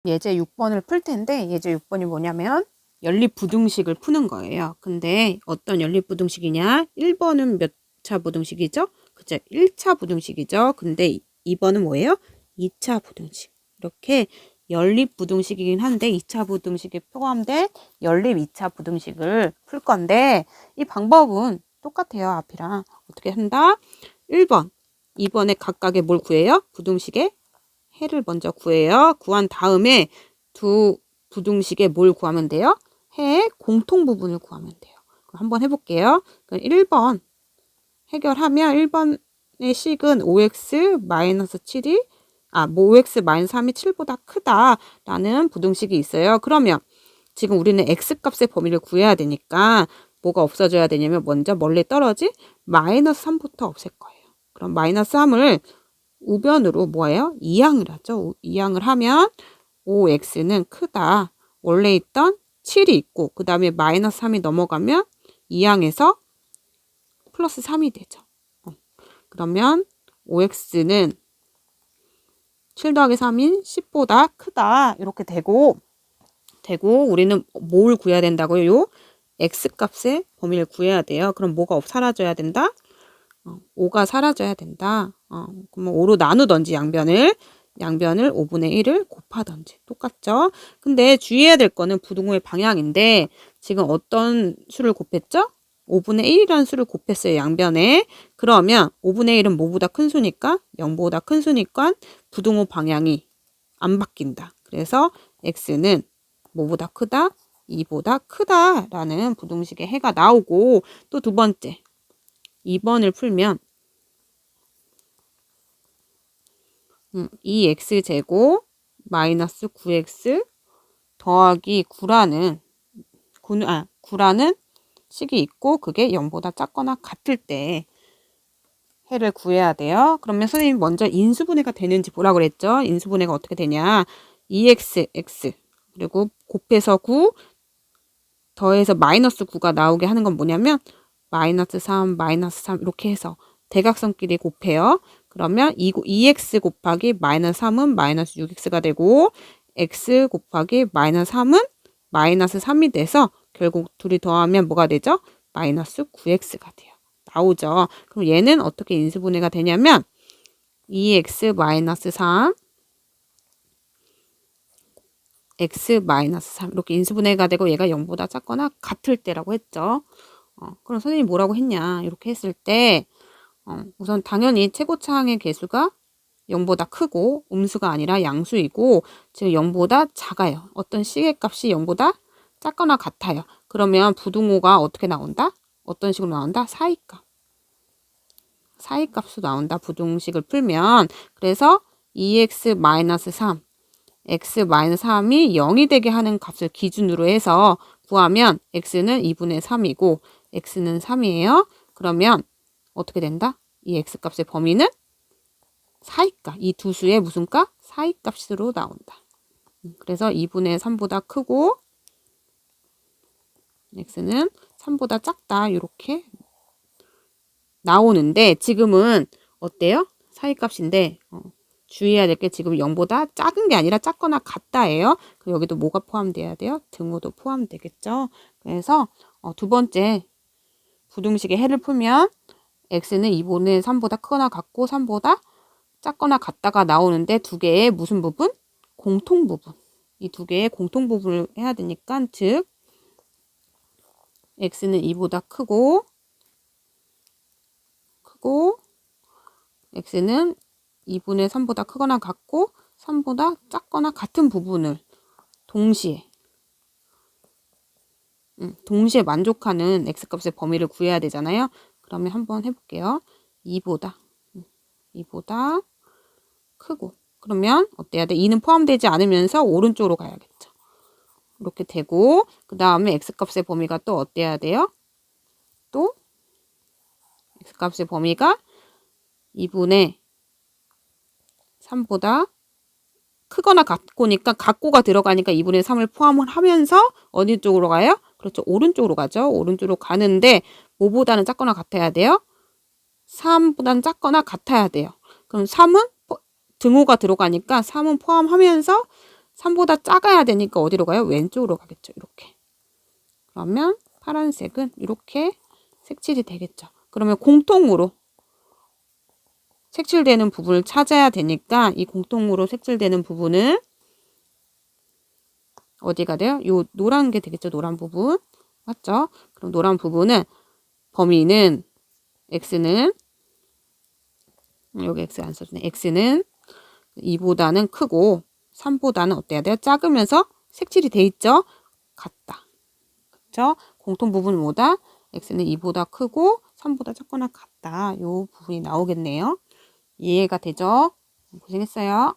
예제 6번을 풀 텐데 예제 6번이 뭐냐면 연립부등식을 푸는 거예요. 근데 어떤 연립부등식이냐? 1번은 몇 차 부등식이죠? 그죠? 1차 부등식이죠. 근데 2번은 뭐예요? 2차 부등식. 이렇게 연립부등식이긴 한데 2차 부등식에 포함된 연립 2차 부등식을 풀 건데 이 방법은 똑같아요. 앞이랑. 어떻게 한다? 1번, 2번에 각각의 뭘 구해요? 부등식의 해를 먼저 구해요. 구한 다음에 두 부등식에 뭘 구하면 돼요? 해의 공통 부분을 구하면 돼요. 그럼 한번 해볼게요. 1번 해결하면 1번의 식은 5x-7이 5x-3이 7보다 크다라는 부등식이 있어요. 그러면 지금 우리는 x값의 범위를 구해야 되니까 뭐가 없어져야 되냐면 먼저 멀리 떨어진 -3부터 없앨 거예요. 그럼 -3을 우변으로 뭐예요? 이항을 하죠. 이항을 하면 5x는 크다. 원래 있던 7이 있고 그 다음에 -3이 넘어가면 이항에서 플러스 3이 되죠. 그러면 5x는 7 더하기 3인 10보다 크다. 이렇게 되고 우리는 뭘 구해야 된다고요? 요 x값의 범위를 구해야 돼요. 그럼 뭐가 사라져야 된다? 5가 사라져야 된다. 그러면 5로 나누던지 양변을 5분의 1을 곱하던지 똑같죠? 근데 주의해야 될 거는 부등호의 방향인데 지금 어떤 수를 곱했죠? 5분의 1이라는 수를 곱했어요. 양변에. 그러면 5분의 1은 뭐보다 큰 수니까 0보다 큰 수니까 부등호 방향이 안 바뀐다. 그래서 x는 뭐보다 크다? 2보다 크다라는 부등식의 해가 나오고 또 두 번째 2번을 풀면 2x제곱 마이너스 9x 더하기 9라는 식이 있고 그게 0보다 작거나 같을 때 해를 구해야 돼요. 그러면 선생님이 먼저 인수분해가 되는지 보라 그랬죠. 인수분해가 어떻게 되냐. 2x, x 그리고 곱해서 9 더해서 마이너스 9가 나오게 하는 건 뭐냐면 마이너스 3, 마이너스 3 이렇게 해서 대각선끼리 곱해요. 그러면 2x 곱하기 마이너스 3은 마이너스 6x가 되고 x 곱하기 마이너스 3은 마이너스 3이 돼서 결국 둘이 더하면 뭐가 되죠? 마이너스 9x가 돼요. 나오죠. 그럼 얘는 어떻게 인수분해가 되냐면 2x 마이너스 3 x 마이너스 3 이렇게 인수분해가 되고 얘가 0보다 작거나 같을 때라고 했죠. 그럼 선생님이 뭐라고 했냐 이렇게 했을 때 우선 당연히 최고차항의 개수가 0보다 크고 음수가 아니라 양수이고 지금 0보다 작아요. 어떤 식의 값이 0보다 작거나 같아요. 그러면 부등호가 어떻게 나온다? 어떤 식으로 나온다? 사이값. 사이값으로 나온다. 부등식을 풀면. 그래서 2x-3 x-3이 0이 되게 하는 값을 기준으로 해서 구하면 x는 2분의 3이고 x는 3이에요. 그러면 어떻게 된다? 이 x값의 범위는 사이값. 이 두 수의 무슨 값? 사이값으로 나온다. 그래서 2분의 3보다 크고 x는 3보다 작다. 이렇게 나오는데 지금은 어때요? 사이값인데 주의해야 될 게 지금 0보다 작은 게 아니라 작거나 같다예요. 여기도 뭐가 포함돼야 돼요? 등호도 포함되겠죠. 그래서 두 번째 부등식의 해를 풀면 x는 2분의 3보다 크거나 같고 3보다 작거나 같다가 나오는데 두 개의 무슨 부분? 공통 부분. 이 두 개의 공통 부분을 해야 되니까 즉 x는 2보다 크고 x는 2분의 3보다 크거나 같고 3보다 작거나 같은 부분을 동시에 만족하는 x값의 범위를 구해야 되잖아요. 그러면 한번 해볼게요. 2보다 크고 그러면 어때야 돼? 2는 포함되지 않으면서 오른쪽으로 가야겠죠. 이렇게 되고 그 다음에 x값의 범위가 또 어때야 돼요? 또 x값의 범위가 2분의 3보다 크거나 같고니까 같고가 들어가니까 2분의 3을 포함을 하면서 어디 쪽으로 가요? 그렇죠. 오른쪽으로 가죠. 오른쪽으로 가는데 뭐보다는 작거나 같아야 돼요? 3보다는 작거나 같아야 돼요. 그럼 3은 등호가 들어가니까 3은 포함하면서 3보다 작아야 되니까 어디로 가요? 왼쪽으로 가겠죠. 이렇게. 그러면 파란색은 이렇게 색칠이 되겠죠. 그러면 공통으로 색칠되는 부분을 찾아야 되니까 이 공통으로 색칠되는 부분은 어디가 돼요? 요 노란 게 되겠죠. 노란 부분. 맞죠? 그럼 노란 부분은 범위는 x는 여기 x 안 써주네. x는 2보다는 크고 3보다는 어때야 돼요? 작으면서 색칠이 돼 있죠? 같다. 그렇죠? 공통 부분은 뭐다? x는 2보다 크고 3보다 작거나 같다. 요 부분이 나오겠네요. 이해가 되죠? 고생했어요.